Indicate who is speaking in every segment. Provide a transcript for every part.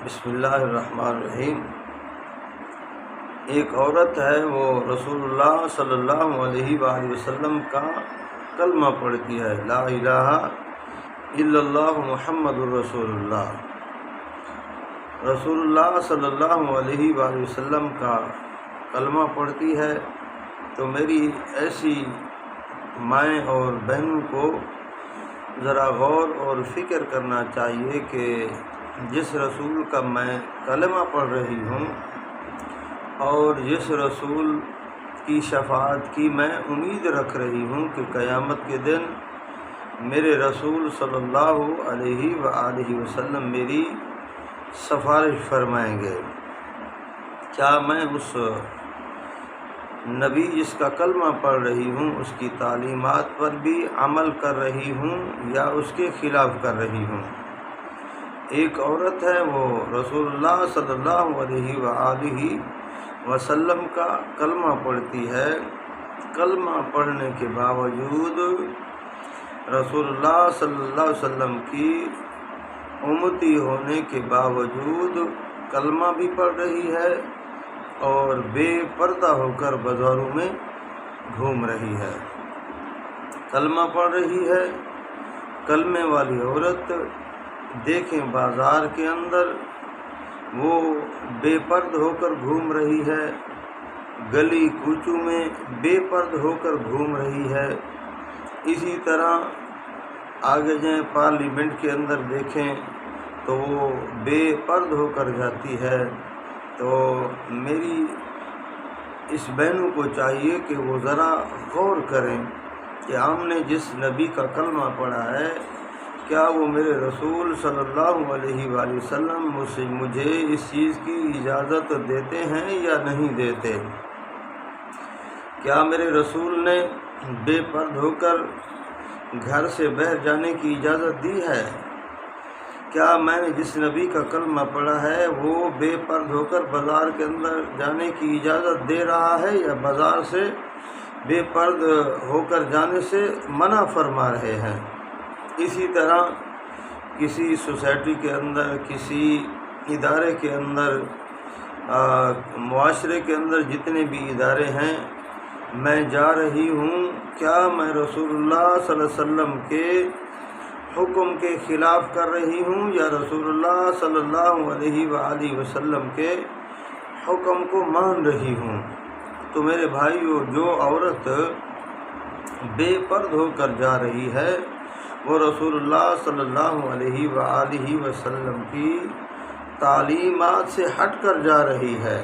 Speaker 1: بسم اللہ الرحمن الرحیم۔ ایک عورت ہے، وہ رسول اللہ صلی اللہ علیہ وآلہ وسلم کا کلمہ پڑھتی ہے، لا الہ الا اللہ محمد الرسول اللہ۔ رسول اللہ صلی اللہ علیہ وآلہ وسلم کا کلمہ پڑھتی ہے تو میری ایسی مائیں اور بہنوں کو ذرا غور اور فکر کرنا چاہیے کہ جس رسول کا میں کلمہ پڑھ رہی ہوں اور جس رسول کی شفاعت کی میں امید رکھ رہی ہوں کہ قیامت کے دن میرے رسول صلی اللہ علیہ وآلہ وسلم میری سفارش فرمائیں گے، کیا میں اس نبی جس کا کلمہ پڑھ رہی ہوں اس کی تعلیمات پر بھی عمل کر رہی ہوں یا اس کے خلاف کر رہی ہوں؟ ایک عورت ہے، وہ رسول اللہ صلی اللہ علیہ وآلہ وسلم کا کلمہ پڑھتی ہے، کلمہ پڑھنے کے باوجود رسول اللہ صلی اللہ علیہ وسلم کی امتی ہونے کے باوجود کلمہ بھی پڑھ رہی ہے اور بے پردہ ہو کر بازاروں میں گھوم رہی ہے۔ کلمہ پڑھ رہی ہے، کلمے والی عورت دیکھیں بازار کے اندر وہ بے پرد ہو کر گھوم رہی ہے، گلی کوچوں میں بے پرد ہو کر گھوم رہی ہے۔ اسی طرح آگے جائیں پارلیمنٹ کے اندر دیکھیں تو وہ بے پرد ہو کر جاتی ہے۔ تو میری اس بہنوں کو چاہیے کہ وہ ذرا غور کریں کہ ہم نے جس نبی کا کلمہ پڑھا ہے کیا وہ میرے رسول صلی اللہ علیہ وآلہ وسلم مجھے اس چیز کی اجازت دیتے ہیں یا نہیں دیتے؟ کیا میرے رسول نے بے پرد ہو کر گھر سے باہر جانے کی اجازت دی ہے؟ کیا میں نے جس نبی کا کلمہ پڑھا ہے وہ بے پرد ہو کر بازار کے اندر جانے کی اجازت دے رہا ہے یا بازار سے بے پرد ہو کر جانے سے منع فرما رہے ہیں؟ اسی طرح کسی سوسائٹی کے اندر، کسی ادارے کے اندر، معاشرے کے اندر جتنے بھی ادارے ہیں، میں جا رہی ہوں، کیا میں رسول اللہ صلی اللہ علیہ وسلم کے حکم کے خلاف کر رہی ہوں یا رسول اللہ صلی اللہ علیہ وآلہ وسلم کے حکم کو مان رہی ہوں؟ تو میرے بھائیو، جو عورت بے پرد ہو کر جا رہی ہے وہ رسول اللہ صلی اللہ علیہ وآلہ وسلم کی تعلیمات سے ہٹ کر جا رہی ہے،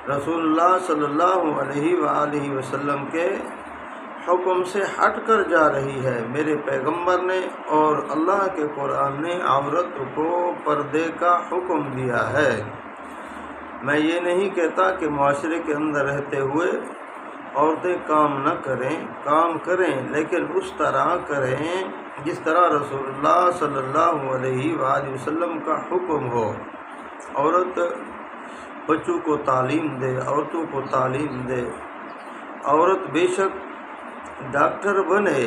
Speaker 1: رسول اللہ صلی اللہ علیہ وآلہ وسلم کے حکم سے ہٹ کر جا رہی ہے۔ میرے پیغمبر نے اور اللہ کے قرآن نے عورت کو پردے کا حکم دیا ہے۔ میں یہ نہیں کہتا کہ معاشرے کے اندر رہتے ہوئے عورتیں کام نہ کریں، کام کریں، لیکن اس طرح کریں جس طرح رسول اللہ صلی اللہ علیہ وآلہ وسلم کا حکم ہو۔ عورت بچوں کو تعلیم دے، عورتوں کو تعلیم دے۔ عورت بے شک ڈاکٹر بنے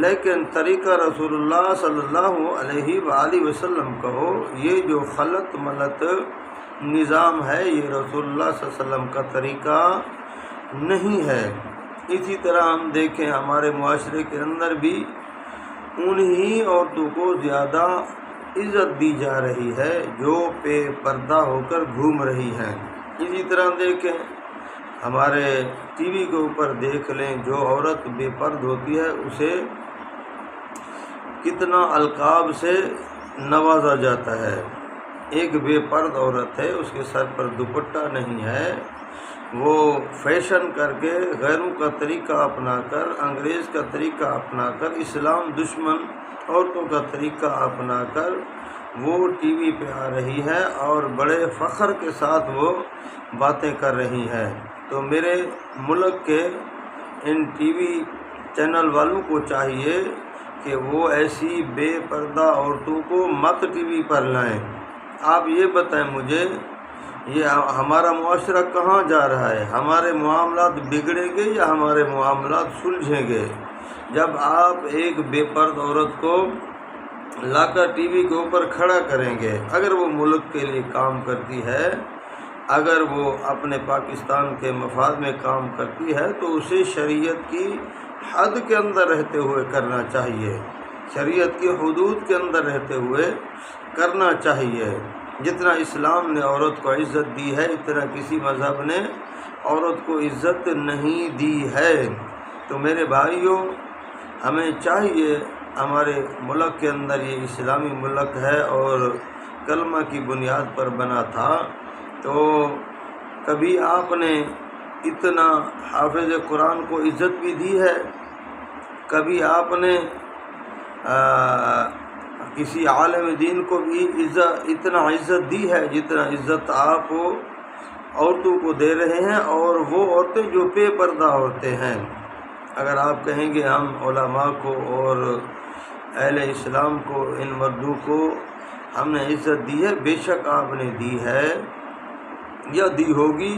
Speaker 1: لیکن طریقہ رسول اللہ صلی اللہ علیہ وآلہ وسلم کا ہو۔ یہ جو خلط ملط نظام ہے یہ رسول اللہ صلی اللہ علیہ وسلم کا طریقہ نہیں ہے۔ اسی طرح ہم دیکھیں ہمارے معاشرے کے اندر بھی انہی عورتوں کو زیادہ عزت دی جا رہی ہے جو بے پردہ ہو کر گھوم رہی ہیں۔ اسی طرح دیکھیں ہمارے ٹی وی کے اوپر دیکھ لیں، جو عورت بے پرد ہوتی ہے اسے کتنا القاب سے نوازا جاتا ہے۔ ایک بے پرد عورت ہے، اس کے سر پر دوپٹہ نہیں ہے، وہ فیشن کر کے غیروں کا طریقہ اپنا کر، انگریز کا طریقہ اپنا کر، اسلام دشمن عورتوں کا طریقہ اپنا کر وہ ٹی وی پہ آ رہی ہے اور بڑے فخر کے ساتھ وہ باتیں کر رہی ہے۔ تو میرے ملک کے ان ٹی وی چینل والوں کو چاہیے کہ وہ ایسی بے پردہ عورتوں کو مت ٹی وی پر لائیں۔ آپ یہ بتائیں مجھے، یہ ہمارا معاشرہ کہاں جا رہا ہے؟ ہمارے معاملات بگڑیں گے یا ہمارے معاملات سلجھیں گے؟ جب آپ ایک بے پرد عورت کو لا کر ٹی وی کے اوپر کھڑا کریں گے، اگر وہ ملک کے لیے کام کرتی ہے، اگر وہ اپنے پاکستان کے مفاد میں کام کرتی ہے تو اسے شریعت کی حد کے اندر رہتے ہوئے کرنا چاہیے، شریعت کی حدود کے اندر رہتے ہوئے کرنا چاہیے۔ جتنا اسلام نے عورت کو عزت دی ہے اتنا کسی مذہب نے عورت کو عزت نہیں دی ہے۔ تو میرے بھائیوں، ہمیں چاہیے، ہمارے ملک کے اندر یہ اسلامی ملک ہے اور کلمہ کی بنیاد پر بنا تھا، تو کبھی آپ نے اتنا حافظ قرآن کو عزت بھی دی ہے؟ کبھی آپ نے کسی عالم دین کو بھی اتنا عزت دی ہے جتنا عزت آپ عورتوں کو دے رہے ہیں، اور وہ عورتیں جو بے پردہ ہوتے ہیں؟ اگر آپ کہیں گے ہم علماء کو اور اہل اسلام کو، ان مردوں کو ہم نے عزت دی ہے، بے شک آپ نے دی ہے یا دی ہوگی،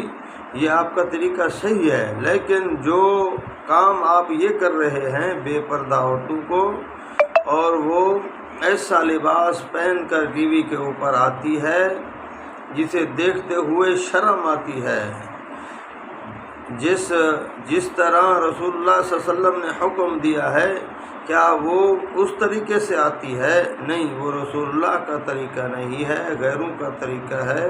Speaker 1: یہ آپ کا طریقہ صحیح ہے، لیکن جو کام آپ یہ کر رہے ہیں بے پردہ عورتوں کو، اور وہ ایسا لباس پہن کر ٹی وی کے اوپر آتی ہے جسے دیکھتے ہوئے شرم آتی ہے، جس طرح رسول اللہ صلی اللہ علیہ وسلم نے حکم دیا ہے، کیا وہ اس طریقے سے آتی ہے؟ نہیں، وہ رسول اللہ کا طریقہ نہیں ہے، غیروں کا طریقہ ہے،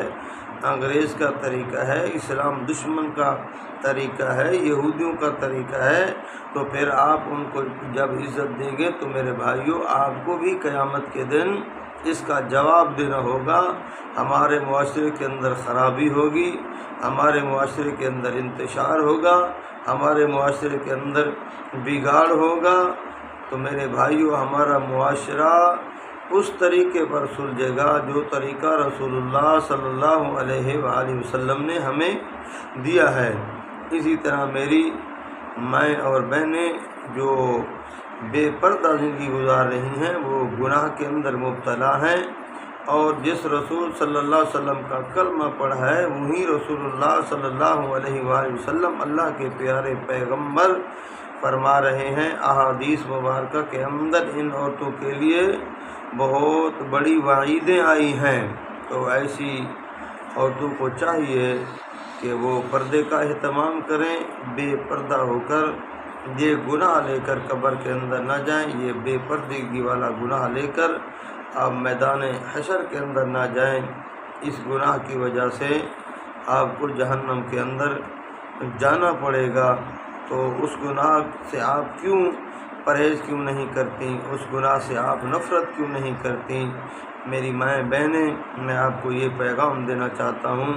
Speaker 1: انگریز کا طریقہ ہے، اسلام دشمن کا طریقہ ہے، یہودیوں کا طریقہ ہے۔ تو پھر آپ ان کو جب عزت دیں گے تو میرے بھائیوں، آپ کو بھی قیامت کے دن اس کا جواب دینا ہوگا۔ ہمارے معاشرے کے اندر خرابی ہوگی، ہمارے معاشرے کے اندر انتشار ہوگا، ہمارے معاشرے کے اندر بگاڑ ہوگا، تو میرے بھائیوں، ہمارا معاشرہ اس طریقے پر سلجھے گا جو طریقہ رسول اللہ صلی اللہ علیہ وآلہ وسلم نے ہمیں دیا ہے۔ اسی طرح میری مائیں اور بہنیں جو بے پردہ زندگی گزار رہی ہیں، وہ گناہ کے اندر مبتلا ہیں، اور جس رسول صلی اللہ علیہ وسلم کا کلمہ پڑھا ہے وہی رسول اللہ صلی اللہ علیہ وآلہ وسلم اللہ کے پیارے پیغمبر فرما رہے ہیں۔ احادیث مبارکہ کے اندر ان عورتوں کے لیے بہت بڑی وعیدیں آئی ہیں، تو ایسی عورتوں کو چاہیے کہ وہ پردے کا اہتمام کریں، بے پردہ ہو کر یہ گناہ لے کر قبر کے اندر نہ جائیں، یہ بے پردگی والا گناہ لے کر آپ میدان حشر کے اندر نہ جائیں، اس گناہ کی وجہ سے آپ کو جہنم کے اندر جانا پڑے گا۔ تو اس گناہ سے آپ کیوں پرہیز کیوں نہیں کرتی، اس گناہ سے آپ نفرت کیوں نہیں کرتی؟ میری مائیں بہنیں، میں آپ کو یہ پیغام دینا چاہتا ہوں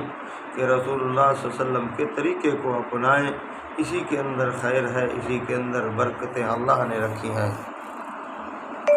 Speaker 1: کہ رسول اللہ صلی اللہ علیہ وسلم کے طریقے کو اپنائیں، اسی کے اندر خیر ہے، اسی کے اندر برکتیں اللہ نے رکھی ہیں۔